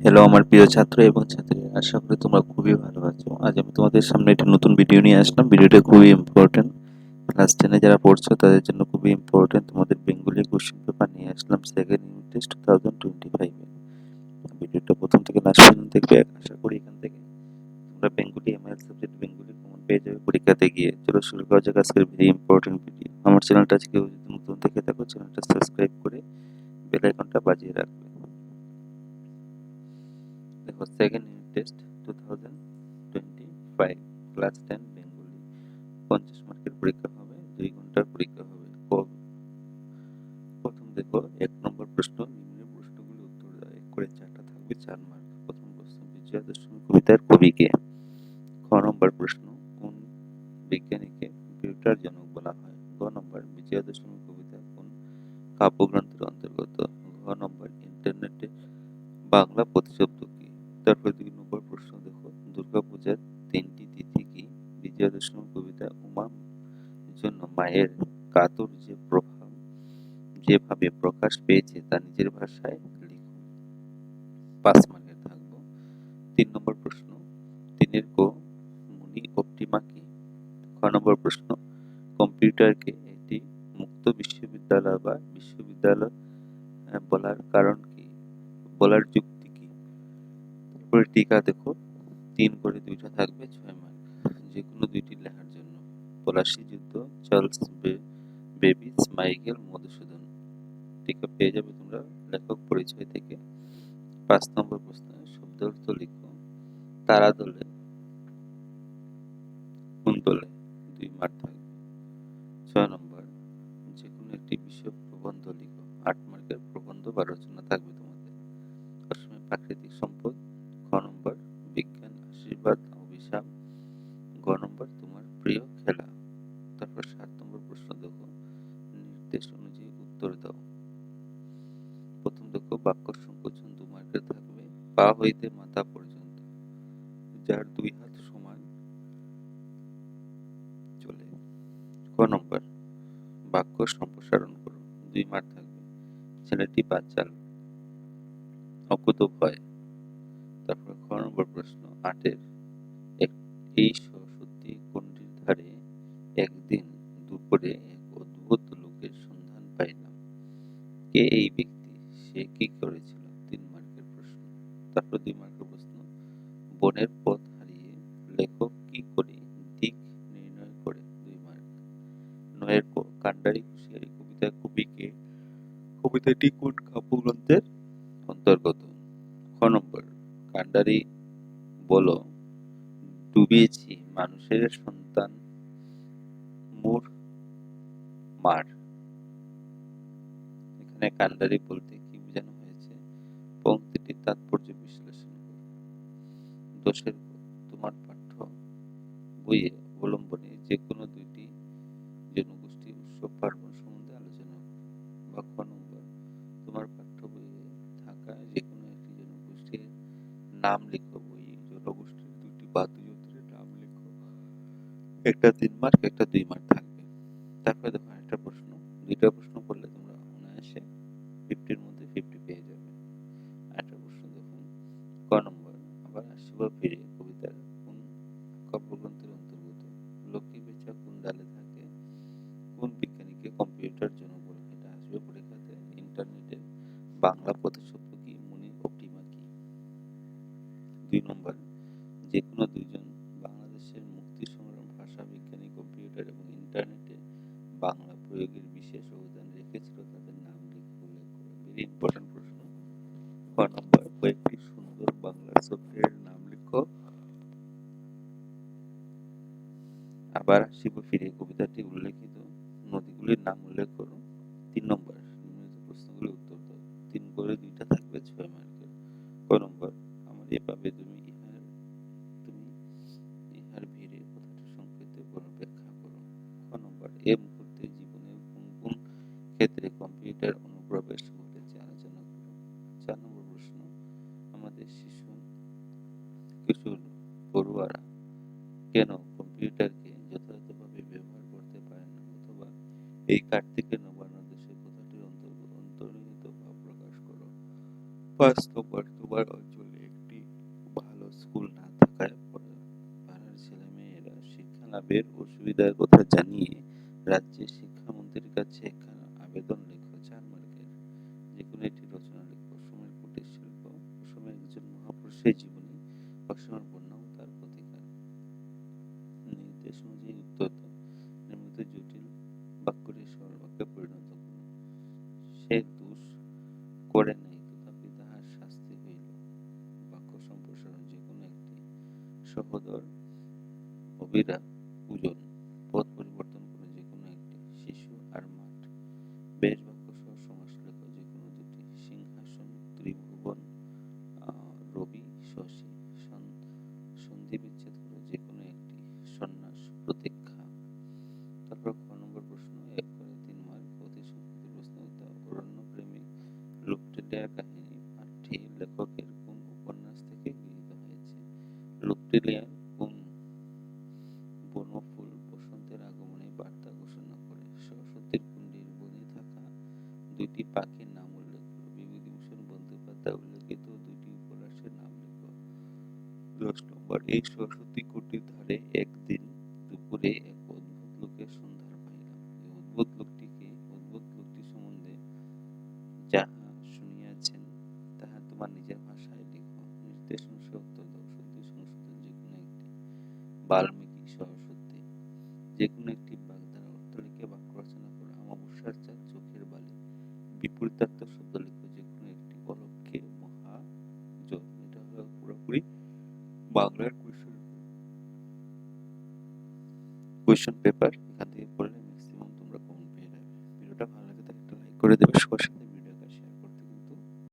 Hello আমার প্রিয় ছাত্র এবং ছাত্রীরা, আশা করি তোমরা খুবই ভালো আছো। আজ আমি তোমাদের সামনে একটি নতুন ভিডিও নিয়ে আসলাম। ভিডিওটা খুবই ইম্পর্টেন্ট, ক্লাস 10 যারা পড়ছো তাদের জন্য খুবই ইম্পর্টেন্ট। তোমাদের বেঙ্গলি কোশ্চেন পেপার নিয়ে আসলাম সেকেন্ড ইউনিট টেস্ট 2025 এ। ভিডিওটা প্রথম থেকে লাস্ট পর্যন্ত দেখবে। আশা করি এখান থেকে তোমরা Bengali MIL subject Bengali common পেয়ে যাবে পরীক্ষাতে গিয়ে। চলো শুরু করা যাক আজকের ভেরি ইম্পর্টেন্ট ভিডিও। আমার চ্যানেলটা আজকে যদি নতুন দেখে থাকো, চ্যানেলটা সাবস্ক্রাইব করে বেল আইকনটা বাজিয়ে রাখবে। দেখো, second unit test 2025 class 10 Bengali 50 মার্কের পরীক্ষা হবে, 2 ঘন্টার পরীক্ষা হবে। প্রথম দেখো 1 নম্বর প্রশ্ন, নিম্নের প্রশ্নগুলি উত্তর দাও। এক করে 4টা থাকবে, 4 মার্ক। প্রথম প্রশ্ন, বিজয়া দশমী কবিতার কবি কে? খ নম্বর প্রশ্ন, কোন বিজ্ঞানীকে কম্পিউটার জনক বলা হয়? গ নম্বর, বিজয়া দশমী কবিতা কোন কাব্যগ্রন্থের অন্তর্গত? ঘ নম্বর, ইন্টারনেটে বাংলা প্রতিশব্দ কি? তারপর 2 নম্বর প্রশ্ন দেখো, দুর্গাপূজার 3টি তিথি কি? বিজয়া দশমী কবিতা উমা জন্য মায়ের কাতর যেভাবে প্রকাশ পেয়েছে তা নিজের ভাষায় লিখুন। 5 মার্কের থাকবো। 3 নম্বর প্রশ্ন, তিনের কো মুনি অপটিমা কি? খ নম্বর প্রশ্ন, কম্পিউটারকে একটি মুক্ত বিশ্ববিদ্যালয় বা বিশ্ববিদ্যালয় বলার কারণ কি? বলার যুক্তি কি? তারপরে টিকা দেখো, 3 করে 2টা থাকবে, 6 মার্ক। যে কোনো 2টি লেখার জন্য। পলাশী যুদ্ধ, চার্লস বেবিজ, মাইকেল মধুসূদন। টিকা পেয়ে যাবে তোমরা লেখক পরিচয় থেকে। 5 নম্বর প্রশ্ন, শব্দ অর্থ লিখো। তারা দলে কোন দলে? 2 মার্ক থাকবে। 6 নম্বর, যে কোনো একটি বিষয় প্রবন্ধ লিখো। 8 মার্কের প্রবন্ধ বা রচনা থাকবে তোমাদের। অসময় প্রাকৃতিক সম্পদ। খ নম্বর, বিজ্ঞান আশীর্বাদ অভিশাপ। গ নম্বর, তোমার প্রিয় খেলা। তারপর 7 নম্বর প্রশ্ন দেখো, নির্দেশ অনুযায়ী উত্তর দাও। প্রথম দেখো, বাক্য সংকোচন 2 মার্কের থাকবে। পা হইতে মাথা পর্যন্ত যার 2 হাত সমান চলে। ক নম্বর, বাক্য সম্প্রসারণ করো। 2 মার্ক থাকবে। ছেলেটি বাচাল, অকুতোভয়। তারপর খ নম্বর প্রশ্ন, 8-এর, এই সরস্বতী কুণ্ডির ধারে একদিন দুপুরে এক অদ্ভুত লোকের সন্ধান পাইলাম। কে এই ব্যক্তি? সে কি করেছিল? 3 মার্কের প্রশ্ন। তারপর 2 মার্কের প্রশ্ন, বনের পথ হারিয়ে লেখক কি করে দিক নির্ণয় করে? 2 মার্ক। 9-এর কান্ডারি হুঁশিয়ারি কবিতা কবি কে? কবিতাটি কোন কাব্যগ্রন্থের অন্তর্গত? খ নম্বর, কান্ডারি বলো ডুবিয়েছি মানুষের সন্তান মোর মার। এখানে কান্ডারি বলতে কি বোঝানো হয়েছে? পংক্তিটির তাৎপর্য বিশ্লেষণ করো। 10-এর, তোমার পাঠ্য বইয়ে অবলম্বনে যে কোনো 2টি জনগোষ্ঠী উৎসব পার্বণ সম্বন্ধে আলোচনা করো। বা খ নম্বর, তোমার পাঠ্য বইয়ে থাকা যে কোনো একটি জনগোষ্ঠীর নাম লিখো। বই জনগোষ্ঠীর 2টি বাদ্যযন্ত্রের নাম লিখো। একটা 3 মার্ক, একটা 2 মার্ক থাকবে। তারপরে দেখো একটা প্রশ্ন, 2টা প্রশ্ন করলে তোমরা অনায়াসে 50-এর মধ্যে 50 পেয়ে যাবে। একটা প্রশ্ন দেখো, ক নম্বর, আবার আসিব ফিরে কবিতার কোন কাব্যগ্রন্থের অন্তর্গত? লক্ষ্মী পেঁচা কোন ডালে থাকে? কোন বিজ্ঞানীকে কম্পিউটার জনক বলা হয়? এটা আসবে পরীক্ষাতে। ইন্টারনেটের বাংলা প্রতিশব্দ কি? মুনি অপটিমা কি? 2 নম্বর, যে কোনো 2জন বাংলাদেশের মুক্তি সংগ্রাম ভাষা বিজ্ঞানী কম্পিউটার এবং ইন্টারনেটে বাংলা প্রয়োগের বিশেষ অবদান রেখেছিল, তাদের নাম লিখো। ভেরি ইম্পর্টেন্ট প্রশ্ন। ক নম্বর, কয়েকটি সুন্দর বাংলা সফটওয়্যারের নাম লিখো। আবার আসিব ফিরে কবিতাটি উল্লেখিত নদীগুলির নাম উল্লেখ করো। 3 নম্বর, নিম্নলিখিত প্রশ্নগুলির উত্তর দাও। 3 করে 2টা থাকবে, 6 মার্কের। ক নম্বর, আমার এভাবে তুমি ইহার ভিড়ে কথাটি সংক্ষেপে ব্যাখ্যা করো। খ নম্বর, এ মুহূর্তে জীবনের কোন কোন ক্ষেত্রে কম্পিউটার অনুপ্রবেশ ঘটেছে আলোচনা করো। 4 নম্বর প্রশ্ন, আমাদের শিশু কিশোর পড়ুয়ারা কেন কম্পিউটারকে যথাযথভাবে ব্যবহার করতে পারে না? অথবা এই কার্তিকের নবান্ন দেশে কথাটির অন্তর্নিহিত ভাব প্রকাশ করো। 5 নম্বর, তোমার অঞ্চলে লাভের অসুবিধার কথা জানিয়ে রাজ্যের শিক্ষামন্ত্রীর কাছে একখানা আবেদন লেখো। 4 মার্কের। যেকোনো একটি রচনা লেখো। অসমের কুটির শিল্প, অসমের একজন মহাপুরুষের জীবনী, অসমের বন্যা ও তার প্রতিকার। নির্দেশ অনুযায়ী উত্তর দাও। নির্মিত জটিল বাক্যটি সরল বাক্যে পরিণত করো। সে দোষ করে নাই, তথাপি তাহার শাস্তি হইল। বাক্য সম্প্রসারণ। যেকোনো একটি। সহোদর, অবিরা, পূজন। পদ পরিবর্তন করে যেকোনো একটি। শিশু আর মাঠ। বেশ বাক্য সহ সমাস লেখো। যেকোনো দুটি। সিংহাসন, ত্রিভুবন, রবি, শশী। সন্ধি বিচ্ছেদ করে যেকোনো একটি। সন্ন্যাস, প্রতীক্ষা। তারপর খ নম্বর প্রশ্ন, 1 করে 3 মার্ক। অতি সংক্ষিপ্ত প্রশ্ন উত্তর। অরণ্য প্রেমিক লুকটেলিয়ার কাহিনী পাঠটি লেখকের কোন উপন্যাস থেকে গৃহীত হয়েছে? লুকটেলিয়ার কোন বনফুল বসন্তের আগমনে বার্তা ঘোষণা করে? সরস্বতীর কুণ্ডীর বনে থাকা 2টি পাখির নাম উল্লেখ করো। বিভূতিভূষণ বন্দ্যোপাধ্যায় উল্লেখিত 2টি উপন্যাসের নাম লেখো। 10 নম্বর, এই সরস্বতী কুটির ধারে একদিন দুপুরে এক অদ্ভুত লোকের সন্ধান পাইলাম। এই অদ্ভুত লোকটি সম্বন্ধে যাহা শুনিয়াছেন তাহা তোমার নিজের ভাষায় লিখো। নির্দেশ অনুসারে উত্তর দাও। সত্যি সংশোধন। যেকোনো একটি। বাল্মীকি, সরস্বতী। যেকোনো একটি বাগধারা অর্থ লিখে বাক্য রচনা করো। অমাবস্যার চাঁদ, চোখের বালি। বিপরীতার্থ শব্দ লিখো। যেকোনো একটি। অলক্ষে, মহাজন। এটা হলো পুরোপুরি বাংলার কোয়েশ্চন পেপার। এখান থেকে পড়লে ম্যাক্সিমাম তোমরা কমন পেয়ে যাবে। ভিডিওটা ভালো লাগে থাকলে একটা লাইক করে দেবে। সবার সাথে